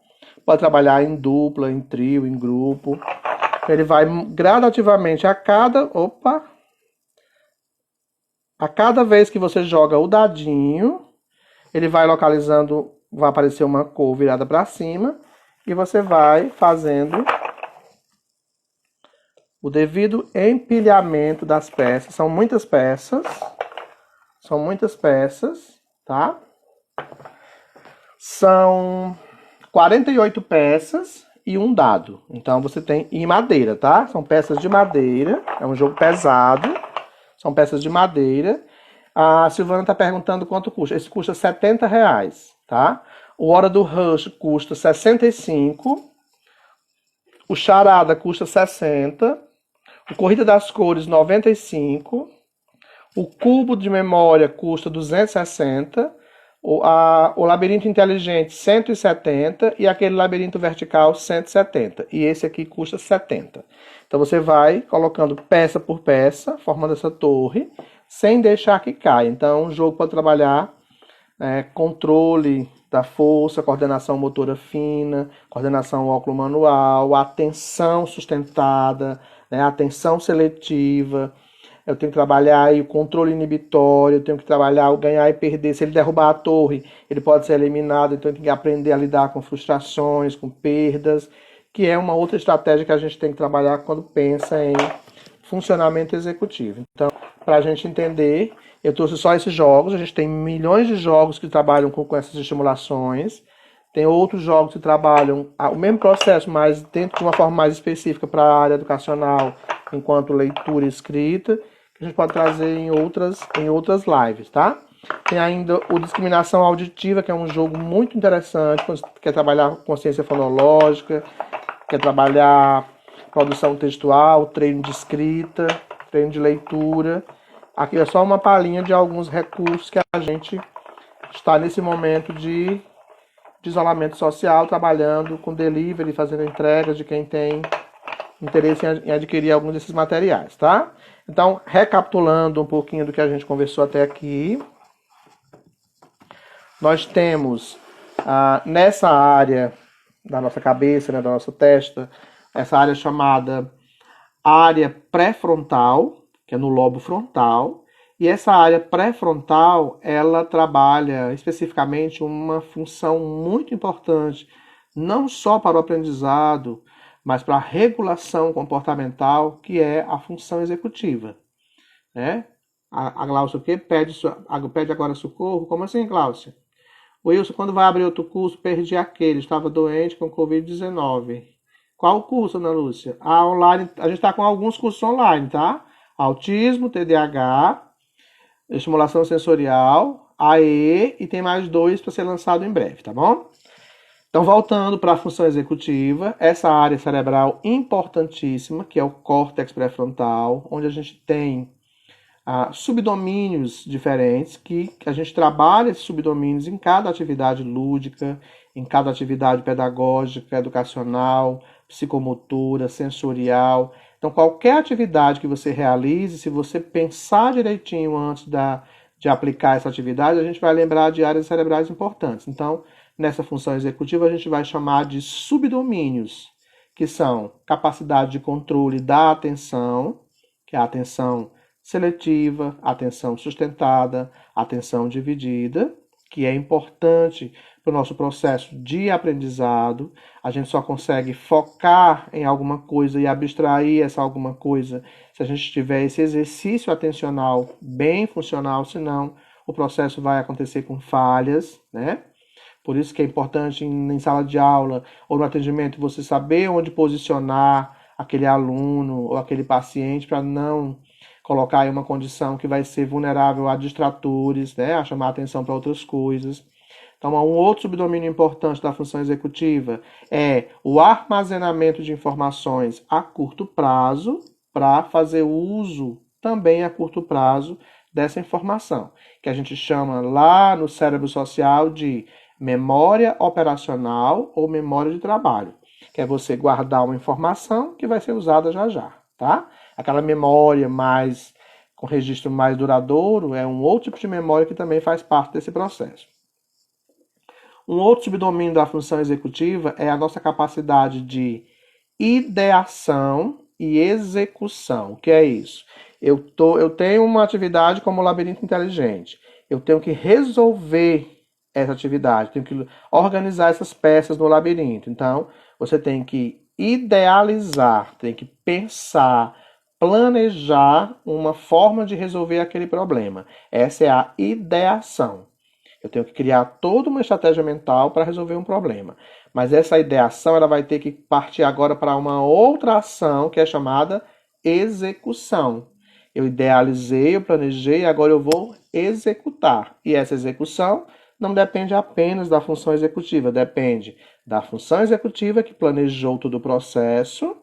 Pode trabalhar em dupla, em trio, em grupo. Ele vai gradativamente a cada vez que você joga o dadinho, ele vai localizando, vai aparecer uma cor virada para cima e você vai fazendo o devido empilhamento das peças. São muitas peças, tá? São 48 peças e um dado. Então você tem em madeira, tá? São peças de madeira. É um jogo pesado. São peças de madeira. A Silvana está perguntando quanto custa. Esse custa R$70, tá? O Hora do Rush custa 65. O Charada custa 60. O Corrida das Cores 95. O Cubo de Memória custa 260. O labirinto inteligente 170 e aquele labirinto vertical 170. E esse aqui custa 70. Então você vai colocando peça por peça, formando essa torre, sem deixar que caia. Então o jogo pode trabalhar controle da força, coordenação motora fina, coordenação óculo manual, atenção sustentada, atenção seletiva. Eu tenho que trabalhar aí o controle inibitório, eu tenho que trabalhar o ganhar e perder. Se ele derrubar a torre, ele pode ser eliminado, então eu tenho que aprender a lidar com frustrações, com perdas, que é uma outra estratégia que a gente tem que trabalhar quando pensa em funcionamento executivo. Então, para a gente entender, eu trouxe só esses jogos, a gente tem milhões de jogos que trabalham com essas estimulações, tem outros jogos que trabalham o mesmo processo, mas dentro de uma forma mais específica para a área educacional, enquanto leitura e escrita, que a gente pode trazer em outras lives, tá? Tem ainda o Discriminação Auditiva, que é um jogo muito interessante, quando você quer trabalhar consciência fonológica, quer trabalhar produção textual, treino de escrita, treino de leitura. Aqui é só uma palhinha de alguns recursos que a gente está nesse momento de isolamento social, trabalhando com delivery, fazendo entregas de quem tem interesse em adquirir alguns desses materiais, tá? Então, recapitulando um pouquinho do que a gente conversou até aqui, nós temos nessa área da nossa cabeça, da nossa testa, essa área chamada área pré-frontal, que é no lobo frontal, e essa área pré-frontal, ela trabalha especificamente uma função muito importante, não só para o aprendizado, mas para a regulação comportamental, que é a função executiva. A Gláucia o quê? Pede agora socorro? Como assim, Gláucia? Wilson, quando vai abrir outro curso, perdi aquele, estava doente com Covid-19. Qual curso, Ana Lúcia? Online, a gente está com alguns cursos online, tá? Autismo, TDAH, estimulação sensorial, AE, e tem mais 2 para ser lançado em breve, tá bom? Então, voltando para a função executiva, essa área cerebral importantíssima, que é o córtex pré-frontal, onde a gente tem subdomínios diferentes, que a gente trabalha esses subdomínios em cada atividade lúdica, em cada atividade pedagógica, educacional, psicomotora, sensorial. Então, qualquer atividade que você realize, se você pensar direitinho antes de aplicar essa atividade, a gente vai lembrar de áreas cerebrais importantes. Então, nessa função executiva, a gente vai chamar de subdomínios, que são capacidade de controle da atenção, que é a atenção seletiva, atenção sustentada, atenção dividida, que é importante para o nosso processo de aprendizado. A gente só consegue focar em alguma coisa e abstrair essa alguma coisa se a gente tiver esse exercício atencional bem funcional, senão o processo vai acontecer com falhas, né? Por isso que é importante em sala de aula ou no atendimento você saber onde posicionar aquele aluno ou aquele paciente para não colocar em uma condição que vai ser vulnerável a distratores, né, a chamar atenção para outras coisas. Então, um outro subdomínio importante da função executiva é o armazenamento de informações a curto prazo para fazer uso também a curto prazo dessa informação, que a gente chama lá no cérebro social de memória operacional ou memória de trabalho, que é você guardar uma informação que vai ser usada já já, tá? Aquela memória mais com registro mais duradouro é um outro tipo de memória que também faz parte desse processo. Um outro subdomínio da função executiva é a nossa capacidade de ideação e execução. O que é isso? Eu tenho uma atividade como labirinto inteligente. Eu tenho que resolver essa atividade, tenho que organizar essas peças no labirinto. Então, você tem que idealizar, tem que pensar, planejar uma forma de resolver aquele problema. Essa é a ideação. Eu tenho que criar toda uma estratégia mental para resolver um problema. Mas essa ideação ela vai ter que partir agora para uma outra ação que é chamada execução. Eu idealizei, eu planejei, agora eu vou executar. E essa execução não depende apenas da função executiva, depende da função executiva que planejou todo o processo,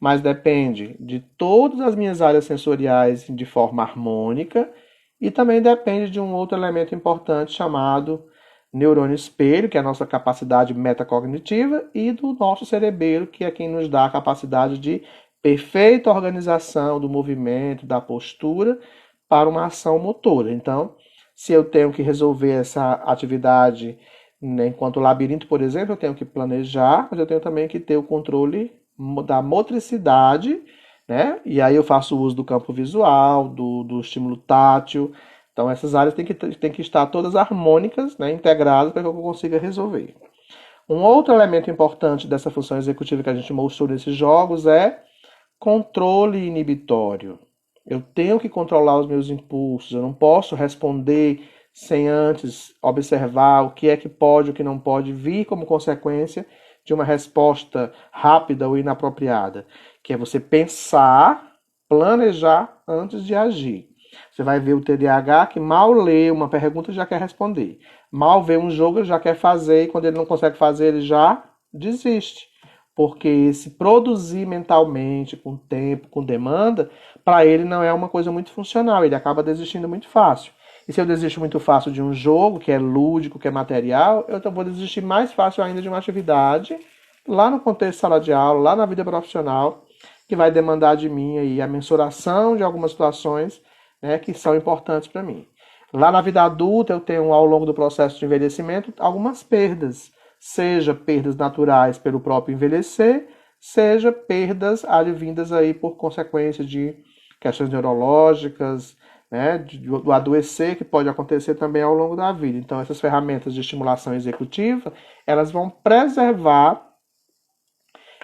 mas depende de todas as minhas áreas sensoriais de forma harmônica e também depende de um outro elemento importante chamado neurônio espelho, que é a nossa capacidade metacognitiva, e do nosso cerebelo, que é quem nos dá a capacidade de perfeita organização do movimento, da postura, para uma ação motora. Então, se eu tenho que resolver essa atividade, né, enquanto labirinto, por exemplo, eu tenho que planejar, mas eu tenho também que ter o controle da motricidade, né? E aí eu faço uso do campo visual, do estímulo tátil. Então essas áreas têm que estar todas harmônicas, né, integradas para que eu consiga resolver. Um outro elemento importante dessa função executiva que a gente mostrou nesses jogos é controle inibitório. Eu tenho que controlar os meus impulsos, eu não posso responder sem antes observar o que é que pode, o que não pode vir como consequência de uma resposta rápida ou inapropriada, que é você pensar, planejar antes de agir. Você vai ver o TDAH que mal lê uma pergunta já quer responder. Mal vê um jogo ele já quer fazer e quando ele não consegue fazer ele já desiste. Porque esse produzir mentalmente, com tempo, com demanda, para ele não é uma coisa muito funcional. Ele acaba desistindo muito fácil. E se eu desisto muito fácil de um jogo, que é lúdico, que é material, eu vou desistir mais fácil ainda de uma atividade, lá no contexto de sala de aula, lá na vida profissional, que vai demandar de mim aí a mensuração de algumas situações, né, que são importantes para mim. Lá na vida adulta, eu tenho, ao longo do processo de envelhecimento, algumas perdas. Seja perdas naturais pelo próprio envelhecer, seja perdas advindas aí por consequência de questões neurológicas, né, do adoecer que pode acontecer também ao longo da vida. Então, essas ferramentas de estimulação executiva, elas vão preservar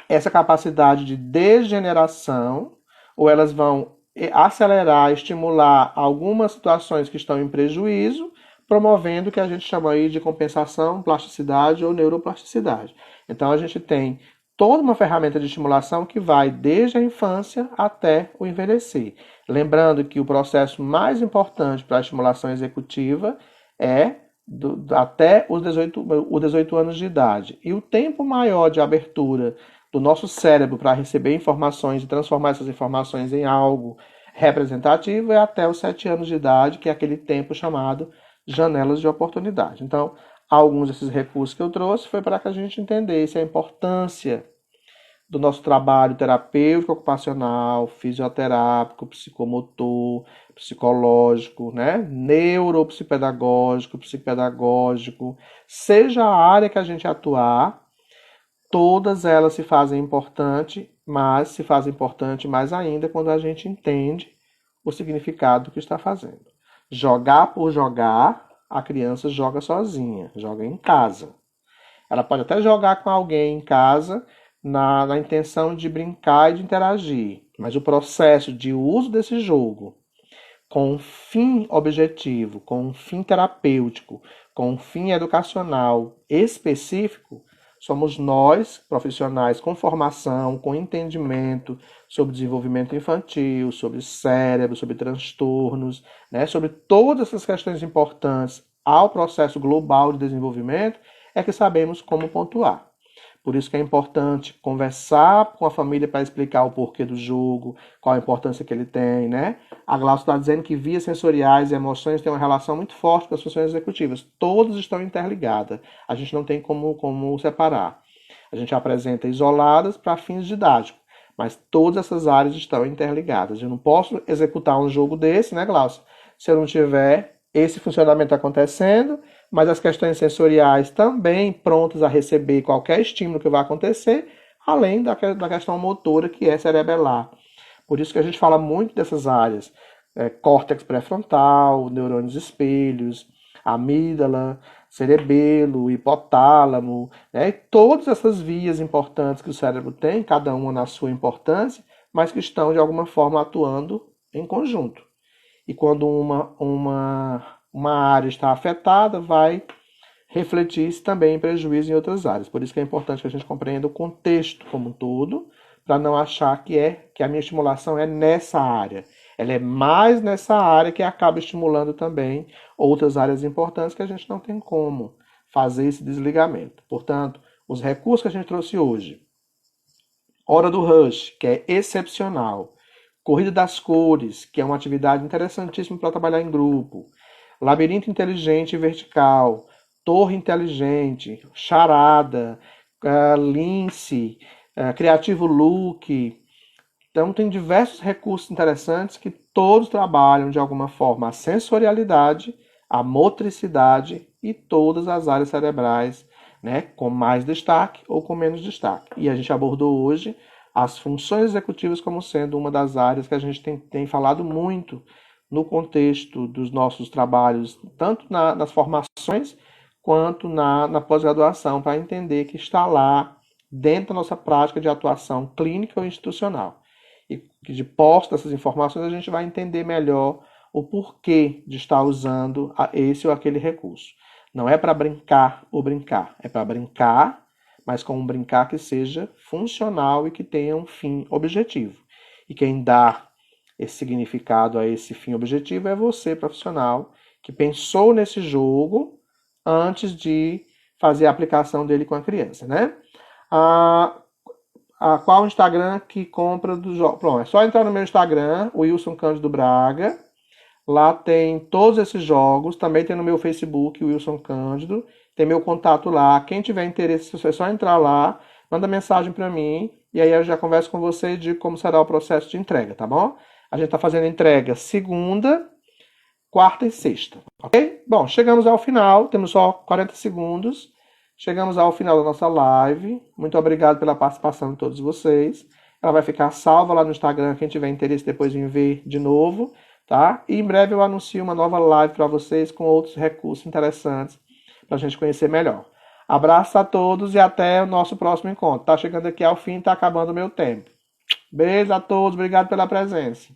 essa capacidade de degeneração, ou elas vão acelerar, estimular algumas situações que estão em prejuízo, promovendo o que a gente chama aí de compensação, plasticidade ou neuroplasticidade. Então, a gente tem toda uma ferramenta de estimulação que vai desde a infância até o envelhecer. Lembrando que o processo mais importante para a estimulação executiva é até os 18 anos de idade. E o tempo maior de abertura do nosso cérebro para receber informações e transformar essas informações em algo representativo é até os 7 anos de idade, que é aquele tempo chamado janelas de oportunidade. Então, alguns desses recursos que eu trouxe foi para que a gente entendesse a importância do nosso trabalho terapêutico ocupacional, fisioterápico, psicomotor, psicológico, né? Neuropsicopedagógico, psicopedagógico, seja a área que a gente atuar, todas elas se fazem importante, mas se fazem importante mais ainda quando a gente entende o significado do que está fazendo. Jogar por jogar, a criança joga sozinha, joga em casa. Ela pode até jogar com alguém em casa na intenção de brincar e de interagir, mas o processo de uso desse jogo com um fim objetivo, com um fim terapêutico, com um fim educacional específico, somos nós, profissionais com formação, com entendimento sobre desenvolvimento infantil, sobre cérebro, sobre transtornos, né, sobre todas essas questões importantes ao processo global de desenvolvimento, é que sabemos como pontuar. Por isso que é importante conversar com a família para explicar o porquê do jogo, qual a importância que ele tem, né? A Glaucia está dizendo que vias sensoriais e emoções têm uma relação muito forte com as funções executivas. Todas estão interligadas. A gente não tem como separar. A gente apresenta isoladas para fins didáticos, mas todas essas áreas estão interligadas. Eu não posso executar um jogo desse, né, Glaucia, se eu não tiver esse funcionamento acontecendo, mas as questões sensoriais também prontas a receber qualquer estímulo que vai acontecer, além da questão motora, que é cerebelar. Por isso que a gente fala muito dessas áreas, córtex pré-frontal, neurônios espelhos, amígdala, cerebelo, hipotálamo, né? Todas essas vias importantes que o cérebro tem, cada uma na sua importância, mas que estão de alguma forma atuando em conjunto. E quando uma área está afetada, vai refletir-se também em prejuízo em outras áreas. Por isso que é importante que a gente compreenda o contexto como um todo, para não achar que a minha estimulação é nessa área. Ela é mais nessa área que acaba estimulando também outras áreas importantes que a gente não tem como fazer esse desligamento. Portanto, os recursos que a gente trouxe hoje, Hora do Rush, que é excepcional, Corrida das Cores, que é uma atividade interessantíssima para trabalhar em grupo, Labirinto Inteligente e Vertical, Torre Inteligente, Charada, Lince, Criativo Look. Então, tem diversos recursos interessantes que todos trabalham de alguma forma a sensorialidade, a motricidade e todas as áreas cerebrais, né, com mais destaque ou com menos destaque. E a gente abordou hoje as funções executivas como sendo uma das áreas que a gente tem falado muito no contexto dos nossos trabalhos, tanto nas formações quanto na pós-graduação, para entender que está lá dentro da nossa prática de atuação clínica ou institucional. E que de posse dessas informações a gente vai entender melhor o porquê de estar usando esse ou aquele recurso. Não é para brincar ou brincar, é para brincar, mas com um brincar que seja funcional e que tenha um fim objetivo. E quem dá esse significado a esse fim objetivo é você, profissional, que pensou nesse jogo antes de fazer a aplicação dele com a criança, né? Qual o Instagram que compra dos jogos? Pronto, é só entrar no meu Instagram, o Wilson Cândido Braga. Lá tem todos esses jogos. Também tem no meu Facebook, o Wilson Cândido. Tem meu contato lá. Quem tiver interesse, é só entrar lá, manda mensagem para mim e aí eu já converso com você de como será o processo de entrega, tá bom? A gente está fazendo entrega segunda, quarta e sexta, ok? Bom, chegamos ao final, temos só 40 segundos. Chegamos ao final da nossa live. Muito obrigado pela participação de todos vocês. Ela vai ficar salva lá no Instagram, quem tiver interesse depois em ver de novo, tá? E em breve eu anuncio uma nova live para vocês com outros recursos interessantes para a gente conhecer melhor. Abraço a todos e até o nosso próximo encontro. Tá chegando aqui ao fim, tá acabando o meu tempo. Beijo a todos, obrigado pela presença.